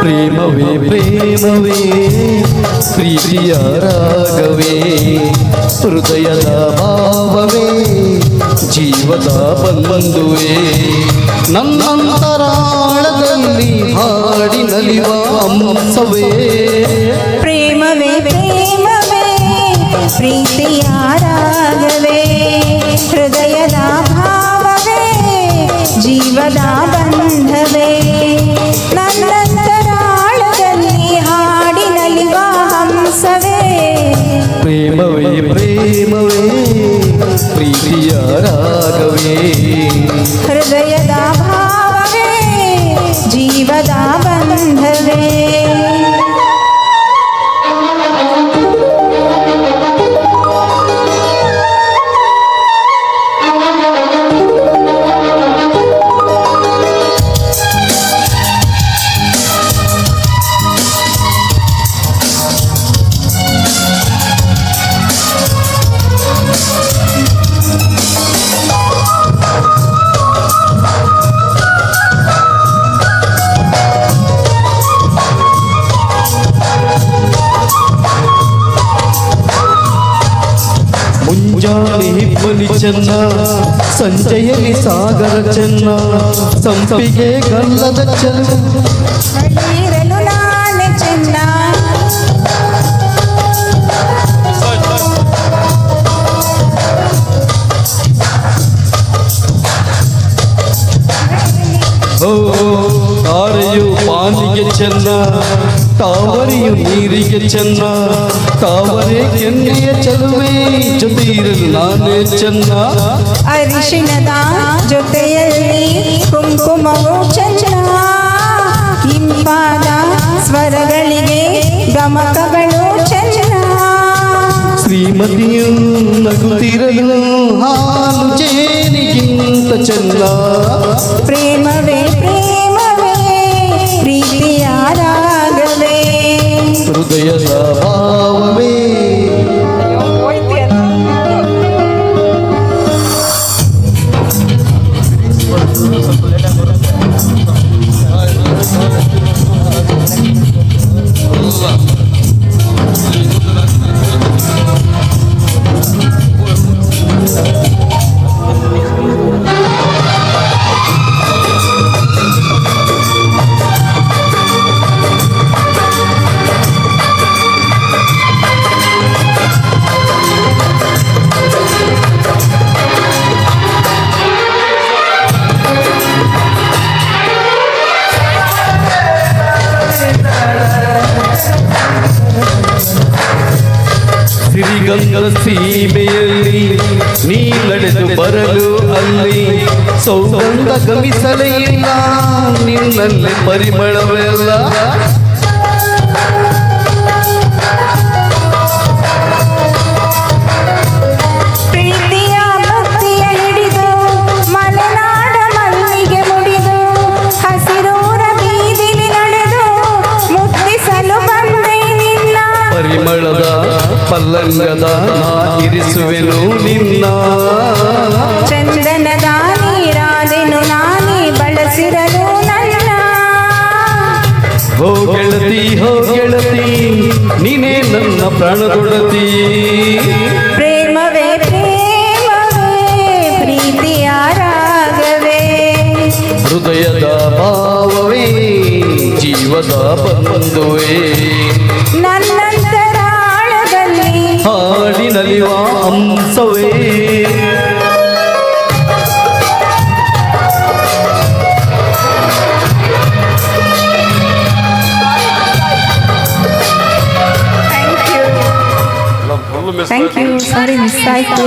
ಪ್ರೇಮವೇ ಪ್ರೇಮವೇ ಪ್ರೀತಿಯ ರಾಗವೇ ಹೃದಯದ ಭಾವವೇ ಜೀವದ ಬಂಧುವೇ ನನ್ನಂತರಾಳದಲ್ಲಿ ಹಾಡಿ ನಲಿವ ಅಂಶವೇ ಪ್ರೇಮವೇ ಪ್ರೇಮವೇ ಪ್ರೀತಿಯ ರಾಗವೇ ಹೃದಯದ ಭಾವವೇ ಜೀವದ ಬಂಧವೇ ನನ್ನಂತರಾಳದಲ್ಲಿ ಹಾಡಿ ನಲಿವ ಹಂಸವೇ ಪ್ರೇಮವೇ ಪ್ರೇಮವೇ ಪ್ರೀತಿಯ ರಾಗವೇ ಹೃದಯದ ಭಾವವೇ ಜೀವದ ಬಂಧವೇ ಮುಂಜಾನೆ ಹಿಪ್ಪಲಿ ಚೆನ್ನ ಸಂಜೆಯಲ್ಲಿ ಸಾಗರ ಚೆನ್ನ ಸಂಪಿಗೆ ಗಲ್ಲದ ಚೆನ್ನ ಬಳಿರಲು ನಾನೆ ಚೆನ್ನ ಓ ತಾರೆಯು ಪಾನಿಗೆ ಚೆನ್ನ ತಾವರೆಯು ನೀರಿಗೆ ಚೆನ್ನ ತಾವರೆ ಕೆನ್ನೆಯ ಚೆಲುವೆ ಜೊತೆ ಇರಲು ನಾನೇ ಚೆನ್ನ ಅರಿಶಿಣದ ಜೊತೆಯಲ್ಲಿ ಕುಂಕುಮವು ಚೆನ್ನ ಇಂಪಾದ ಸ್ವರಗಳಿಗೆ ಗಮಕಗಳು ಚೆನ್ನ ಶ್ರೀಮತಿಯು ನಗುತ್ತಿರಲು ಹಾಲು ಜೇನಿಗಿಂತ ಚೆನ್ನ ಪ್ರೇಮವೇ ಪ್ರೇಮವೇ ಪ್ರೀತಿಯ ರಾಗವೇ ಹೃದಯದ ಭಾವವೇ ಸಿರಿಗಂಗದ ಸೀಮೆಯಲ್ಲಿ ನೀ ನಡೆದು ಬರಲು ಅಲ್ಲಿ ಸೌಗಂಧ ಗಮಿಸಲೇ ಇಲ್ಲ ನಿನ್ನಲ್ಲಿ ಪರಿಮಳವೆಲ್ಲ ಪ್ರೀತಿಯ ಭಕ್ತಿಯ ಹಿಡಿದು ಮಲೆನಾಡ ಮಲ್ಲಿಗೆ ಮುಡಿದು ಹಸಿರೂರ ಬೀದಿಲಿ ನಡೆದು ಮುತ್ತಿಸಲು ಬಂದೆ ನಿನ್ನ ಪರಿಮಳದ ಪಲ್ಲಂಗದ ನಾ ಇರಿಸುವೆನು ನಿನ್ನ ಚಂದನದ ನೀರಾದೆನು ನಾನೇ ಬಳಸಿರಲು ನನ್ನ ಹೋ ಗೆಳತಿ ನೀನೇ ನನ್ನ ಪ್ರಾಣದೊಡತಿ ಪ್ರೇಮವೇ ಪ್ರೇಮವೇ ಪ್ರೀತಿಯ ರಾಗವೇ ಹೃದಯದ ಭಾವವೇ ಜೀವದ ಬಂಧುವೇ ನನ್ನಂತರಾಳದಲ್ಲಿ ಹಾಡಿ ನಲಿವ ಅಂಶವೇ ಥ್ಯಾಂಕ್ ಯು ಸಾರಿ ಮಿಸ್ ಆಯ್ತು